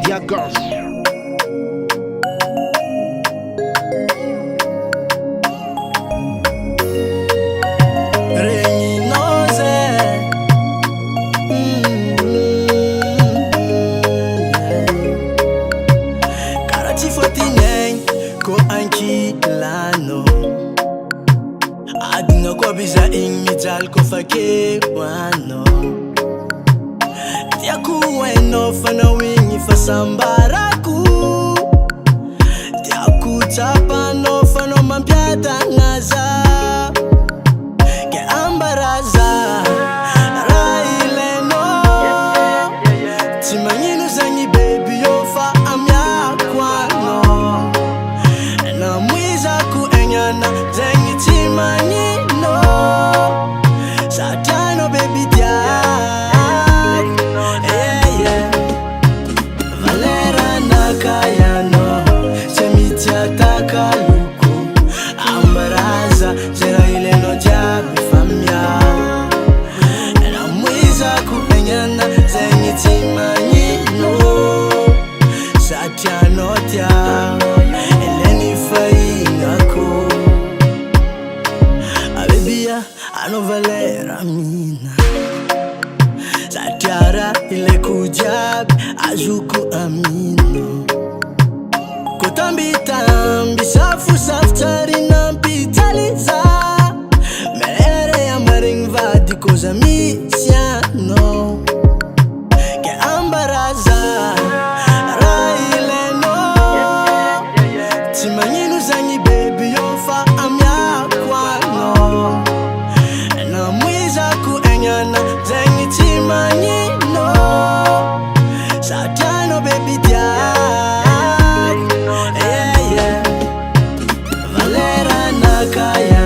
Yagos. Ko anki lano adinga ko biza ingital ko fake wano Tia ku weno fana wingi fasambaraku Tia ku tapa no fano mampiata ngaza Ke ambaraza raile no Timanginu zangi baby yo fa amya kwano Zengi timanyino Satano baby diak yeah. Valera nakayano Semitia takaluku Ambaraza Zera ile no jabi famya Na mwiza kupenyana Zengi timanyino Satano diak Eleni fainako Ano Valera mina Satiara ile kujab Ajuku amino Kutambi tambi safu saftari nampitaliza Mere ya maring vadi koza misiano Ke ambaraza Raile no Timanyinu zangi baby yofa amya kwano Zengi timanyino Satano baby diak yeah. Valera nakaya